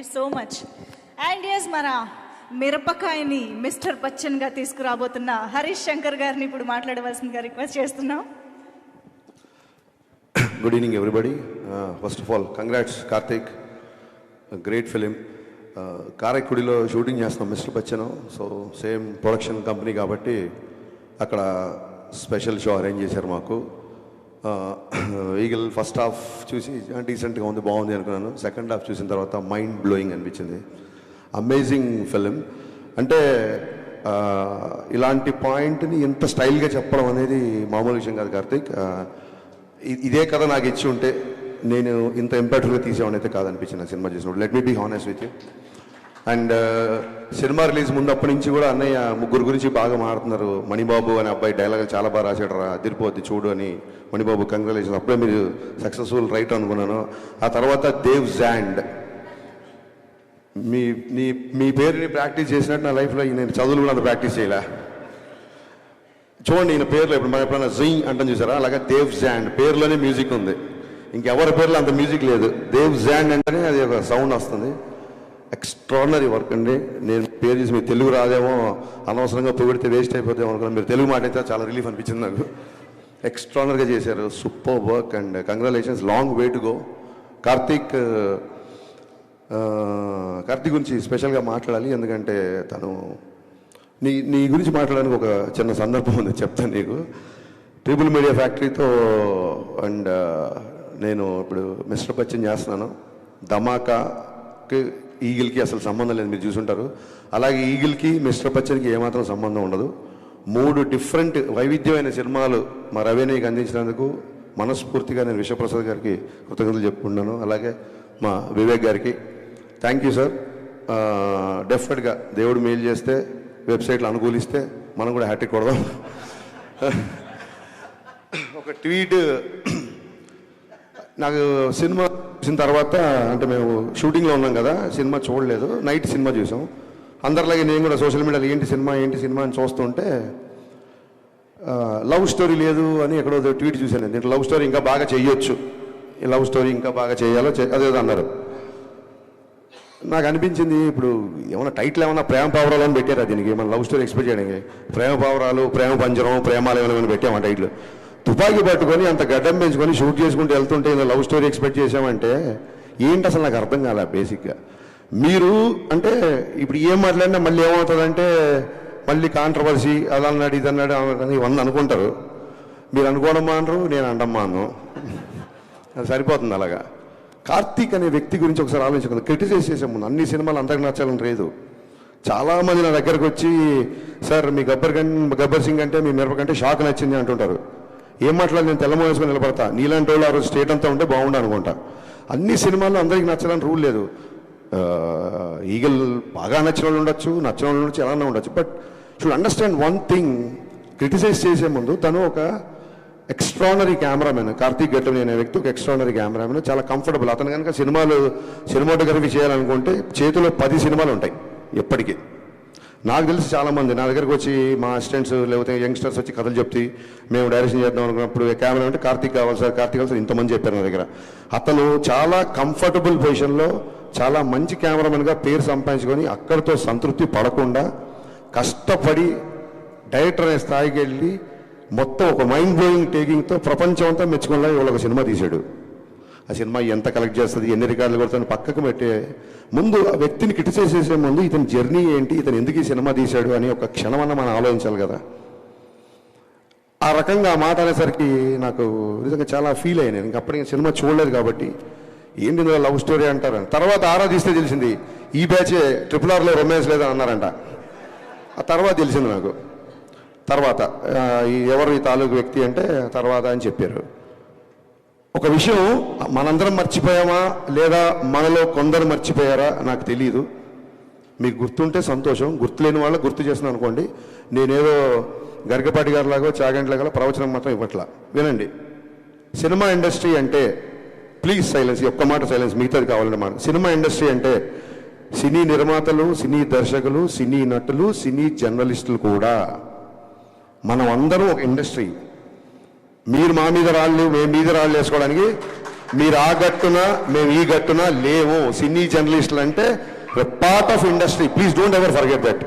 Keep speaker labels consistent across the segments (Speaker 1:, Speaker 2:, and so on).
Speaker 1: You so much. And yes, మన మిరపకాయని Mr బచ్చన్గా తీసుకురాబోతున్న హరీష్ శంకర్ గారిని ఇప్పుడు మాట్లాడవలసిందిగా రిక్వెస్ట్ చేస్తున్నాం.
Speaker 2: Good evening, everybody. First of all, congrats, Karthik. A great film. కారైక్కుడిలో షూటింగ్ చేస్తున్నాం mister Bachchan. So same production company కాబట్టి అక్కడ స్పెషల్ షో అరేంజ్ చేశారు మాకు. ఈగల్ ఫస్ట్ హాఫ్ చూసి డీసెంట్గా ఉంది, బాగుంది అనుకున్నాను. సెకండ్ హాఫ్ చూసిన తర్వాత మైండ్ బ్లోయింగ్ అనిపించింది. Amazing film. అంటే ఇలాంటి పాయింట్ని ఇంత స్టైల్గా చెప్పడం అనేది మామూలు విషయం కాదు కార్తీక్. ఇదే కథ నాకు ఇచ్చి ఉంటే నేను ఇంత ఇంపాక్ట్గా తీసేవాడిని అయితే కాదనిపించింది సినిమా చేసినప్పుడు. Let me be honest with you. And సినిమా రిలీజ్ ముందు అప్పటి నుంచి కూడా అన్నయ్య ముగ్గురు గురించి బాగా మాట్లాడుతున్నారు. మణిబాబు అనే అబ్బాయి డైలాగ్ చాలా బాగా రాశాడు రా, అదిరిపోద్ది చూడు అని. మణిబాబు కంగ్రాచులేషన్, అప్పుడే మీరు సక్సెస్ఫుల్ రైట్ అనుకున్నాను. ఆ తర్వాత దేవ్ జాండ్, మీ పేరుని ప్రాక్టీస్ చేసినట్టు నా లైఫ్లో నేను చదువులు కూడా అంత ప్రాక్టీస్ చేయలే. చూడండి ఈయన పేర్లో ఇప్పుడు మనం ఎప్పుడైనా జీ అంటాం చూసారా, అలాగే దేవ్ జాండ్ పేరులోనే మ్యూజిక్ ఉంది. ఇంకెవరి పేర్లో అంత మ్యూజిక్ లేదు. దేవ్ జాండ్ అంటేనే అది ఒక సౌండ్ వస్తుంది. ఎక్స్ట్రాడినరీ వర్క్ అండి. నేను పేరు చేసి మీరు తెలుగు రాదేమో, అనవసరంగా పొగిడితే వేస్ట్ అయిపోతామో అనుకున్నాను. మీరు తెలుగు మాట అయితే చాలా రిలీఫ్ అనిపించింది నాకు. ఎక్స్ట్రాడినరీగా చేశారు, super work and congratulations. Long way to go. Karthik గురించి స్పెషల్గా మాట్లాడాలి, ఎందుకంటే తను నీ గురించి మాట్లాడడానికి ఒక చిన్న సందర్భం ఉంది, చెప్తాను నీకు. ట్రిపుల్ మీడియా ఫ్యాక్టరీతో అండ్ నేను ఇప్పుడు మిస్టర్ బచ్చన్ చేస్తున్నాను. ధమాకాకి ఈగిల్కి అసలు సంబంధం లేదు, మీరు చూసుంటారు. అలాగే ఈగిల్కి మిస్టర్ బచ్చన్కి ఏమాత్రం సంబంధం ఉండదు. 3 డిఫరెంట్ వైవిధ్యమైన సినిమాలు మా రవినీకి అందించినందుకు మనస్ఫూర్తిగా నేను విశ్వప్రసాద్ గారికి కృతజ్ఞతలు చెప్పుకుంటున్నాను. అలాగే మా వివేక్ గారికి థ్యాంక్ యూ సార్. డెఫినెట్గా దేవుడు మెయిల్ చేస్తే, వెబ్సైట్లో అనుకూలిస్తే మనం కూడా హ్యాట్రిక్ కొడదాం. ఒక ట్వీట్, నాకు సినిమా చూసిన తర్వాత, అంటే మేము షూటింగ్లో ఉన్నాం కదా, సినిమా చూడలేదు, నైట్ సినిమా చూసాం. అందరిలాగే నేను కూడా సోషల్ మీడియాలో ఏంటి సినిమా అని చూస్తుంటే లవ్ స్టోరీ లేదు అని ఎక్కడో ట్వీట్ చూశాను. దీంట్లో లవ్ స్టోరీ ఇంకా బాగా చేయొచ్చు, లవ్ స్టోరీ ఇంకా బాగా చేయాలో అదేదో అన్నారు. నాకు అనిపించింది, ఇప్పుడు ఏమైనా టైటిల్ ఏమైనా ప్రేమ పావురాలు అని పెట్టారా దీనికి? మన లవ్ స్టోరీ ఎక్స్పెక్ట్ చేయడానికి ప్రేమ పావురాలు, ప్రేమ పంజరం, ప్రేమాలు ఏమైనా పెట్టామా టైటిల్? తుపాకీ పట్టుకొని అంత గడ్డం పెంచుకొని షూట్ చేసుకుంటూ వెళ్తుంటే ఇలా లవ్ స్టోరీ ఎక్స్పెక్ట్ చేసామంటే ఏంటి అసలు నాకు అర్థం కాలే బేసిక్గా. మీరు అంటే ఇప్పుడు ఏం మాట్లాడినా మళ్ళీ ఏమవుతుందంటే మళ్ళీ కాంట్రవర్సీ, అలా అన్నాడు ఇది అన్నాడు ఇవన్నీ అనుకుంటారు. మీరు అనుకోవడం మానరు, నేను అండమ్మా అను, అది సరిపోతుంది. అలాగా కార్తీక్ అనే వ్యక్తి గురించి ఒకసారి ఆలోచించుకుందాం. క్రిటిసైజ్ చేసే ముందు అన్ని సినిమాలు అందరికి నచ్చాలని లేదు. చాలామంది నా దగ్గరకు వచ్చి సార్ మీ గబ్బర్ సింగ్ అంటే మీ మిరప కంటే షాక్ నచ్చింది అంటుంటారు. ఏం మాట్లాడి నేను తెల్లమో వేసుకొని నిలబడతా, నీలాంటి వాళ్ళు ఆ రోజు స్టేట్ అంతా ఉంటే బాగుండు అనుకుంటా. అన్ని సినిమాల్లో అందరికి నచ్చాలని రూల్ లేదు. ఈగల్ బాగా నచ్చిన వాళ్ళు ఉండొచ్చు, నచ్చిన వాళ్ళు ఉండొచ్చు, ఎలా ఉండొచ్చు. But should understand one thing, criticise చేసే ముందు తను ఒక ఎక్స్ట్రానరీ కెమెరామెన్. కార్తీక్ గట్టని అనే వ్యక్తి ఒక ఎక్స్ట్రానరీ కెమెరామెన్, చాలా కంఫర్టబుల్. అతను కనుక సినిమాటోగ్రఫీ చేయాలనుకుంటే చేతిలో 10 సినిమాలు ఉంటాయి ఎప్పటికీ. నాకు తెలిసి చాలామంది నా దగ్గరకు వచ్చి మా అసిస్టెంట్స్ లేకపోతే యంగ్స్టర్స్ వచ్చి కథలు చెప్తే మేము డైరెక్షన్ చేద్దాం అనుకున్నప్పుడు కెమెరా అంటే కార్తీక్ కావాలి సార్ ఇంతమంది చెప్పారు నా దగ్గర. అతను చాలా కంఫర్టబుల్ పొజిషన్లో చాలా మంచి కెమెరామెన్గా పేరు సంపాదించుకొని అక్కడితో సంతృప్తి పడకుండా కష్టపడి డైరెక్టర్ అనే స్థాయికి వెళ్ళి మొత్తం ఒక మైండ్ బ్లోయింగ్ టేకింగ్తో ప్రపంచం అంతా మెచ్చుకునేలా ఇవాళ ఒక సినిమా తీశాడు. ఆ సినిమా ఎంత కలెక్ట్ చేస్తుంది, ఎన్ని రికార్డులు కొడుతుంది పక్కకు పెట్టే ముందు ఆ వ్యక్తిని క్రిటిసైజ్ చేసే ముందు ఇతని జర్నీ ఏంటి, ఇతను ఎందుకు ఈ సినిమా తీశాడు అని ఒక క్షణమన్నా మనం ఆలోచించాలి కదా. ఆ రకంగా ఆ మాట అనేసరికి నాకు నిజంగా చాలా ఫీల్ అయ్యాను. ఇంక అప్పటికి సినిమా చూడలేదు కాబట్టి ఏంటి లవ్ స్టోరీ అంటారు. తర్వాత ఆరాధిస్తే తెలిసింది ఈ బ్యాచే RRRలో రొమాన్స్ లేదని అన్నారంట. ఆ తర్వాత తెలిసింది నాకు. తర్వాత ఎవరు ఈ తాలూకు వ్యక్తి అంటే తర్వాత అని చెప్పారు. ఒక విషయం మనందరం మర్చిపోయామా లేదా మనలో కొందరు మర్చిపోయారా నాకు తెలియదు. మీకు గుర్తుంటే సంతోషం, గుర్తులేని వాళ్ళ గుర్తు చేస్తున్నాను అనుకోండి. నేనేదో గరికపాటి గారిలాగో చాగంట్లాగా ప్రవచనం మాత్రం ఇవ్వట్లా. వినండి, సినిమా ఇండస్ట్రీ అంటే ప్లీజ్ సైలెన్స్, ఒక్క మాట సైలెన్స్, మిగతాది కావాలనే మాట. సినిమా ఇండస్ట్రీ అంటే సినీ నిర్మాతలు, సినీ దర్శకులు, సినీ నటులు, సినీ జర్నలిస్టులు కూడా మనం అందరం ఒక ఇండస్ట్రీ. మీరు మా మీద రాళ్ళు, మేము మీద రాళ్ళు వేసుకోవడానికి మీరు ఆ గట్టున మేము ఈ గట్టున లేవు. సినీ జర్నలిస్టులు అంటే part of industry. Please don't ever forget that.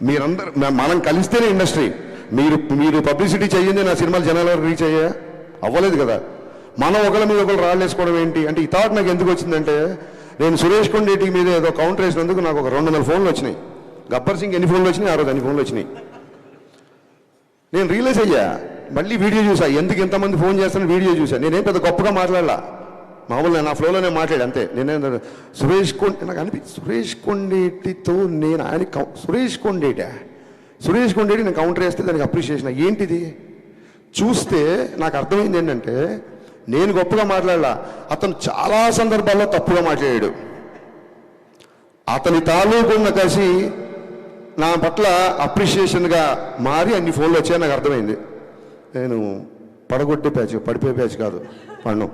Speaker 2: మీరందరూ మనం కలిస్తేనే ఇండస్ట్రీ. మీరు పబ్లిసిటీ చేయండి, నా సినిమాలు జనాల వరకు రీచ్ అయ్యా అవ్వలేదు కదా. మనం ఒకళ్ళ మీద ఒకళ్ళు రాళ్ళు వేసుకోవడం ఏంటి అంటే ఈ థాట్ నాకు ఎందుకు వచ్చిందంటే, నేను సురేష్ కొండేటి మీద ఏదో కౌంటర్ వేసినందుకు నాకు ఒక 200 ఫోన్లు వచ్చినాయి. గబ్బర్ సింగ్ ఎన్ని ఫోన్లు వచ్చినాయి, ఆ రోజు అన్ని ఫోన్లు వచ్చినాయి. నేను రియలైజ్ అయ్యా, మళ్ళీ వీడియో చూసా, ఎందుకు ఎంతమంది ఫోన్ చేస్తాను వీడియో చూసా. నేనేం పెద్ద గొప్పగా మాట్లాడలా, మామూలుగా నా ఫ్లోలోనే మాట్లాడు అంతే. నేనే నాకు సురేష్ కొండేటితో నేను ఆయన సురేష్ కొండేటి నేను కౌంటర్ వేస్తే దానికి అప్రిషియేషన్ ఏంటిది చూస్తే నాకు అర్థమైంది ఏంటంటే, నేను గొప్పగా మాట్లాడలా, అతను చాలా సందర్భాల్లో తప్పుగా మాట్లాడాడు. అతని తాలూకున్న కసి నా పట్ల అప్రిషియేషన్గా మారి అన్ని ఫోన్లు వచ్చాయని నాకు అర్థమైంది. నేను పడగొట్టే ప్యాచ్, పడిపోయే ప్యాచ్ కాదు పన్ను.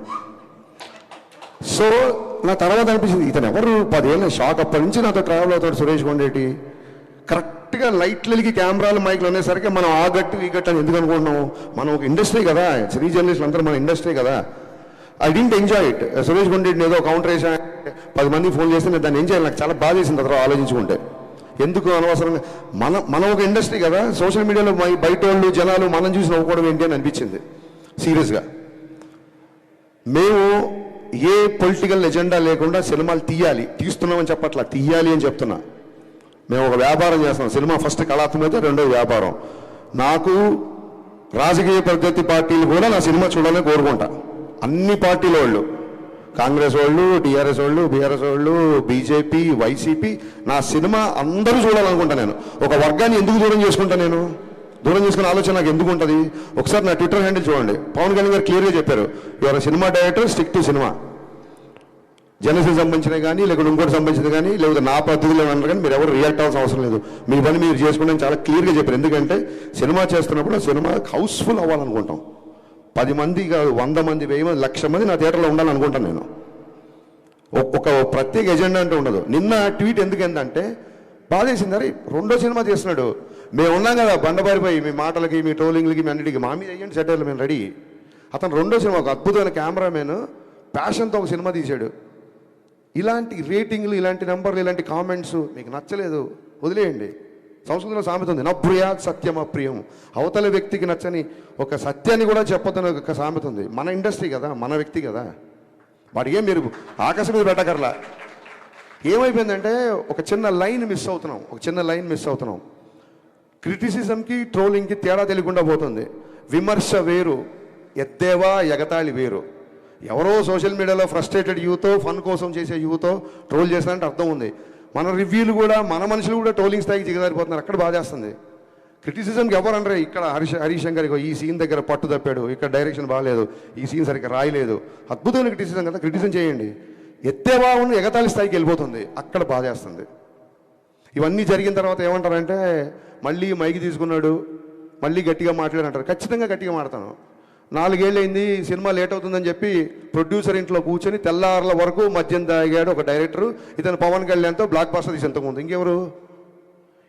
Speaker 2: సో నా తర్వాత అనిపించింది, ఇతను ఎవరు 10 ఏళ్ళ షాక్. అప్పటి నుంచి నాతో ట్రావెల్ అవుతాడు సురేష్ కొండేటి. కరెక్ట్గా లైట్లకి కెమెరాలు మైక్లు అనేసరికి మనం ఆ గట్టు ఈ గట్టు అని ఎందుకు అనుకుంటున్నాం? మనం ఒక ఇండస్ట్రీ కదా, సినీ జర్నలిస్టులు అందరూ మన ఇండస్ట్రీ కదా. I didn't enjoy it. Suresh కొండేటిని ఏదో కౌంటర్ వేసా 10 మంది ఫోన్ చేస్తే నేను దాన్ని ఎంజాయ్, నాకు చాలా బాధ వేసింది తర్వాత ఆలోచించుకుంటే. ఎందుకు అనవసరంగా మనం ఒక ఇండస్ట్రీ కదా, సోషల్ మీడియాలో బయట వాళ్ళు జనాలు మనం చూసి నవ్వుకోవడం ఏంటి అని అనిపించింది సీరియస్గా. మేము ఏ పొలిటికల్ ఎజెండా లేకుండా సినిమాలు తీస్తున్నామని చెప్పట్లా, తీయాలి అని చెప్తున్నా. మేము ఒక వ్యాపారం చేస్తున్నాం. సినిమా ఫస్ట్ కళాత్మకత, రెండో వ్యాపారం. నాకు రాజకీయ పద్ధతి పార్టీలు కూడా నా సినిమా చూడాలని కోరుకుంటా. అన్ని పార్టీల వాళ్ళు, కాంగ్రెస్ వాళ్ళు, టీఆర్ఎస్ వాళ్ళు, బీఆర్ఎస్ వాళ్ళు, బీజేపీ, వైసీపీ, నా సినిమా అందరూ చూడాలనుకుంటా. నేను ఒక వర్గాన్ని ఎందుకు దూరం చేసుకుంటా? నేను దూరం చేసుకునే ఆలోచన నాకు ఎందుకు ఉంటుంది? ఒకసారి నా ట్విట్టర్ హ్యాండిల్ చూడండి. పవన్ కళ్యాణ్ గారు క్లియర్గా చెప్పారు, your cinema director, stick to cinema. Janasena సంబంధించినవి కానీ, లేకపోతే ఇంకోటి సంబంధించింది కానీ, లేకపోతే నా పద్ధతిలో అన్నారు కానీ మీరు ఎవరు రియాక్ట్ అవ్వాల్సిన అవసరం లేదు. మీ పని మీరు చేసుకుంటే చాలా క్లియర్గా చెప్పారు. ఎందుకంటే సినిమా చేస్తున్నప్పుడు ఆ సినిమా హౌస్ఫుల్ అవ్వాలనుకుంటాం. 10 మంది కాదు, 100 మంది, 1000 మంది, 1,00,000 మంది నా థియేటర్లో ఉండాలనుకుంటాను నేను. ఒక ప్రత్యేక ఎజెండా అంటే ఉండదు. నిన్న ట్వీట్ ఎందుకంటే బాధేసింది, అరే రెండో సినిమా చేస్తున్నాడు, మేము ఉన్నాం కదా బండబారిపోయి మీ మాటలకి, మీ ట్రోలింగ్లకి, మీ అన్నిటికీ మా మీద అయ్యండి సెటర్లు, మేము రెడీ. అతను రెండో సినిమా, ఒక అద్భుతమైన కెమెరామెన్ ప్యాషన్తో ఒక సినిమా తీశాడు. ఇలాంటి రేటింగ్లు, ఇలాంటి నెంబర్లు, ఇలాంటి కామెంట్స్ మీకు నచ్చలేదు వదిలేయండి. సంస్కృతంలో సామెత ఉంది, నప్రియాత్ సత్యం అప్రియం. అవతల వ్యక్తికి నచ్చని ఒక సత్యాన్ని కూడా చెప్పొద్దని ఒక సామెత ఉంది. మన ఇండస్ట్రీ కదా, మన వ్యక్తి కదా, వాడికి ఏం మీరు ఆకాశం మీద పెట్టకర్లా. ఏమైపోయిందంటే ఒక చిన్న లైన్ మిస్ అవుతున్నాం. క్రిటిసిజంకి, ట్రోలింగ్కి తేడా తెలియకుండా పోతుంది. విమర్శ వేరు, ఎద్దేవా ఎగతాళి వేరు. ఎవరో సోషల్ మీడియాలో ఫ్రస్ట్రేటెడ్ యూతో, ఫన్ కోసం చేసే యూతో ట్రోల్ చేస్తారంటే అర్థం ఉంది. మన రివ్యూలు కూడా, మన మనుషులు కూడా ట్రోలింగ్ స్థాయికి దిగజారిపోతున్నారు. అక్కడ బాధేస్తుంది. క్రిటిసిజంకి ఎవరు అనరే, ఇక్కడ హరీష్ శంకర్ ఈ సీన్ దగ్గర పట్టు తప్పాడు, ఇక్కడ డైరెక్షన్ బాగాలేదు, ఈ సీన్ సరిగ్గా రాయలేదు. అద్భుతమైన క్రిటిసిజం కదా, క్రిటిసిజం చేయండి. ఎత్తేవా ఉన్న ఎగతాళి స్థాయికి వెళ్ళిపోతుంది, అక్కడ బాధేస్తుంది. ఇవన్నీ జరిగిన తర్వాత ఏమంటారంటే, మళ్ళీ మైకి తీసుకున్నాడు, మళ్ళీ గట్టిగా మాట్లాడంటారు. ఖచ్చితంగా గట్టిగా మాడతాను. 4 ఏళ్ళు అయింది, సినిమా లేట్ అవుతుందని చెప్పి ప్రొడ్యూసర్ ఇంట్లో కూర్చొని తెల్లార్ల వరకు మద్యం తాగాడు ఒక డైరెక్టర్. ఇతను పవన్ కళ్యాణ్తో బ్లాక్ బస్టర్ తీసి ఎంతకుముందు ఇంకెవరు?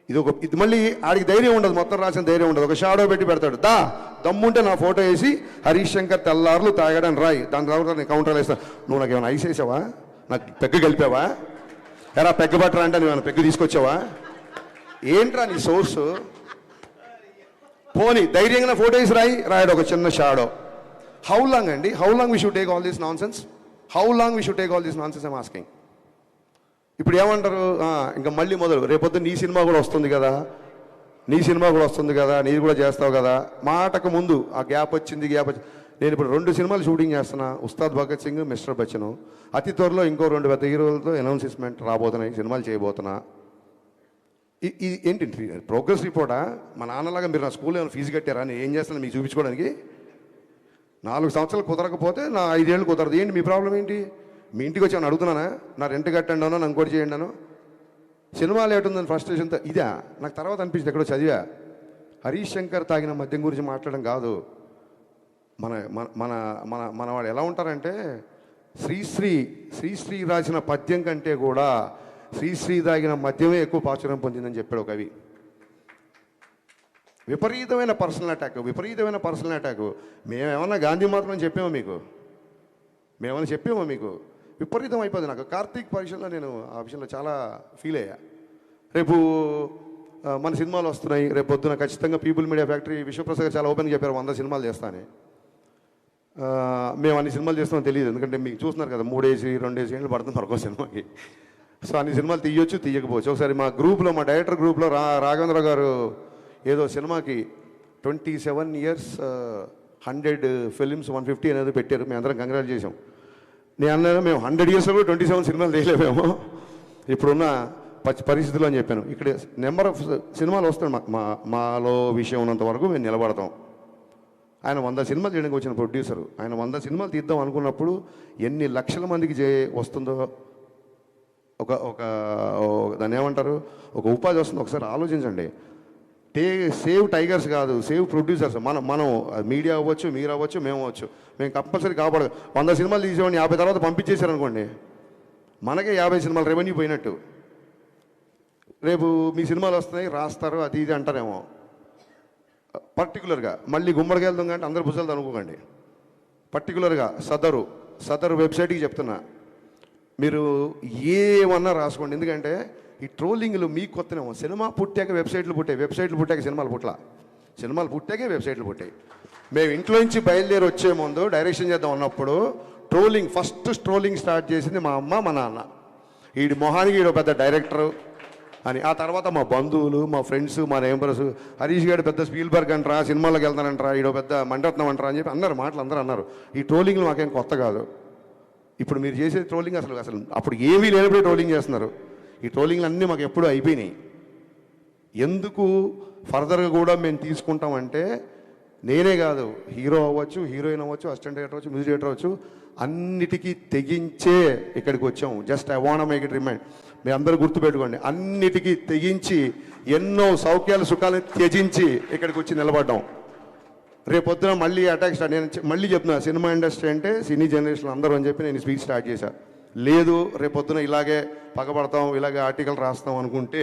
Speaker 2: ఇది మళ్ళీ ఆడికి ధైర్యం ఉండదు, మొత్తం రాసిన ధైర్యం ఉండదు. ఒక షాడో పెట్టి పెడతాడు, దమ్ముంటే నా ఫోటో వేసి హరీష్ శంకర్ తెల్లార్లు తాగాడని రాయి, దాని తర్వాత నేను కౌంటర్లు వేస్తాను. నువ్వు నాకు ఏమైనా ఐస్ వేసావా? నాకు పెగ్గు కలిపావా? ఎరా పెగ్గు పట్టరా అంటే నువ్వు పెగ్గు తీసుకొచ్చావా? ఏంట్రా నీ సోర్సు? పోనీ ధైర్యంగా ఫోటో వేసి రాయడు ఒక చిన్న షాడో. హౌ లాంగ్ అండి? How long we should take all this non sense? I'm asking. ఇప్పుడు ఏమంటారు, ఇంకా మళ్ళీ మొదలు, రేపొద్దు నీ సినిమా కూడా వస్తుంది కదా, నీది కూడా చేస్తావు కదా. మాటకు ముందు ఆ గ్యాప్ వచ్చింది. నేను ఇప్పుడు 2 సినిమాలు షూటింగ్ చేస్తున్నా, ఉస్తాద్ భగత్ సింగ్, మిస్టర్ బచ్చన్. అతి త్వరలో ఇంకో 2 పెద్ద హీరోలతో అనౌన్స్మెంట్ రాబోతున్నాయి, సినిమాలు చేయబోతున్నా. ఇది ఏంటి ప్రోగ్రెస్ రిపోర్టా? మా నాన్నలాగా మీరు నా స్కూల్లో ఏమైనా ఫీజు కట్టారా? నేను ఏం చేస్తాను మీకు చూపించుకోవడానికి? 4 సంవత్సరాలు కుదరకపోతే నా 5 ఏళ్ళు కుదరదు. ఏంటి మీ ప్రాబ్లం ఏంటి? మీ ఇంటికి వచ్చి అడుగుతున్నానా? నా రెంట్ కట్టండి అన్నా, ఇంకోటి చేయండి అను. సినిమా లేట్ ఉందని ఫ్రస్ట్రేషన్తో ఇదా? నాకు తర్వాత అనిపించింది, ఎక్కడో చదివా, హరీష్ శంకర్ తాగిన మద్యం గురించి మాట్లాడడం కాదు. మన మన మన మన వాడు ఎలా ఉంటారంటే, శ్రీశ్రీ రాసిన పద్యం కంటే కూడా శ్రీశ్రీ తాగిన మద్యమే ఎక్కువ ప్రాచుర్యం పొందిందని చెప్పాడు ఒక కవి. విపరీతమైన పర్సనల్ అటాక్. మేమేమన్నా గాంధీ మాత్రం చెప్పామో మీకు? మేమని చెప్పామో మీకు విపరీతం అయిపోయింది. నాకు కార్తీక్ పరీక్షలో నేను ఆ విషయంలో చాలా ఫీల్ అయ్యా. రేపు మన సినిమాలు వస్తున్నాయి, రేపు పొద్దున ఖచ్చితంగా పీపుల్ మీడియా ఫ్యాక్టరీ విశ్వప్రసాద్ గారు చాలా ఓపెన్గా చెప్పారు 100 సినిమాలు చేస్తానని. మేము అన్ని సినిమాలు చేస్తామని తెలియదు, ఎందుకంటే మీకు చూస్తున్నారు కదా 3 ఏసి 2 ఏసి ఏళ్ళు పడుతుంది మరొక సినిమాకి. సో అన్ని సినిమాలు తీయొచ్చు తీయకపోవచ్చు. ఒకసారి మా గ్రూప్లో, మా డైరెక్టర్ గ్రూప్లో రాఘవేంద్ర గారు ఏదో సినిమాకి 27 years 100 films 150 అనేది పెట్టారు. మేము అందరం కంగ్రాట్ చేసాం. నేను అన్నాను మేము 100 yearsలో కూడా 27 సినిమాలు తీయలేమేమో ఇప్పుడున్న పరిస్థితులు అని చెప్పాను. ఇక్కడ నెంబర్ ఆఫ్ సినిమాలు వస్తాయి, మాలో విషయం ఉన్నంత వరకు మేము నిలబడతాం. ఆయన 100 సినిమాలు చేయడానికి వచ్చిన ప్రొడ్యూసరు, ఆయన 100 సినిమాలు తీద్దాం అనుకున్నప్పుడు ఎన్ని లక్షల మందికి వస్తుందో, ఒక దాన్ని ఏమంటారు, ఒక ఉపాధి వస్తుందో ఒకసారి ఆలోచించండి. సేవ్ టైగర్స్ కాదు, సేవ్ ప్రొడ్యూసర్స్. మనం మీడియా అవ్వచ్చు, మీరు అవ్వచ్చు, మేము అవ్వచ్చు. మేము కంపల్సరీ కాపాడదు. 100 సినిమాలు తీసేవాడిని 50 తర్వాత పంపించేశారనుకోండి, మనకే 50 సినిమాలు రెవెన్యూ పోయినట్టు. రేపు మీ సినిమాలు వస్తున్నాయి, రాస్తారు, అది ఇది అంటారేమో. పర్టికులర్గా మళ్ళీ గుమ్మడికి వెళ్దాం కంటే అందరు భుజాలు అనుకోకండి. పర్టికులర్గా సదరు వెబ్సైట్కి చెప్తున్నా, మీరు ఏమన్నా రాసుకోండి. ఎందుకంటే ఈ ట్రోలింగ్లు మీకు కొత్తనేమో. సినిమా పుట్టాక వెబ్సైట్లు పుట్టాక సినిమాలు పుట్టాకే వెబ్సైట్లు పుట్టాయి. మేము ఇంట్లో నుంచి బయలుదేరి వచ్చే ముందు డైరెక్షన్ చేద్దాం అన్నప్పుడు ఫస్ట్ ట్రోలింగ్ స్టార్ట్ చేసింది మా అమ్మ, మా నాన్న. వీడి మొహానికి వీడు పెద్ద డైరెక్టరు అని. ఆ తర్వాత మా బంధువులు, మా ఫ్రెండ్స్, మా నేబర్స్, హరీష్ గారు పెద్ద స్పీల్బర్గ్ అంటారా, సినిమాలకు వెళ్తానంటారా, ఈడో పెద్ద మండరత్నం అంటారా అని చెప్పి అన్నారు. మాటలు అందరూ అన్నారు. ఈ ట్రోలింగ్లు మాకేం కొత్త కాదు. ఇప్పుడు మీరు చేసే ట్రోలింగ్ అసలు అప్పుడు ఏమీ లేనప్పుడే ట్రోలింగ్ చేస్తున్నారు. ఈ ట్రోలింగ్లు అన్నీ మాకు ఎప్పుడూ అయిపోయినాయి. ఎందుకు ఫర్దర్గా కూడా మేము తీసుకుంటామంటే, నేనే కాదు, హీరో అవ్వచ్చు, హీరోయిన్ అవ్వచ్చు, అసిస్టెంట్ డైరెక్టర్ అవ్వచ్చు, మ్యూజిక్ డైరెక్టర్ అవ్వచ్చు, అన్నిటికీ తెగించే ఇక్కడికి వచ్చాము. Just I want make it remind. మీ అందరూ గుర్తుపెట్టుకోండి, అన్నిటికీ తెగించి ఎన్నో సౌఖ్యాలు సుఖాలను త్యజించి ఇక్కడికి వచ్చి నిలబడ్డాం. రేపొద్దున మళ్ళీ అటాక్ స్టార్ట్. నేను మళ్ళీ చెప్తున్నా, సినిమా ఇండస్ట్రీ అంటే సినీ జనరేషన్ అందరూ అని చెప్పి నేను స్పీచ్ స్టార్ట్ చేశాను. లేదు రేపొద్దున ఇలాగే పగబడతాం, ఇలాగే ఆర్టికల్ రాస్తాం అనుకుంటే,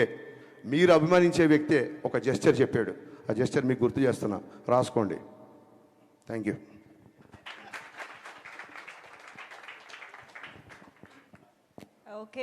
Speaker 2: మీరు అభిమానించే వ్యక్తే ఒక జెస్చర్ చెప్పాడు. ఆ జెస్చర్ మీకు గుర్తు చేస్తున్నా, రాసుకోండి. Thank you.
Speaker 1: ఓకే.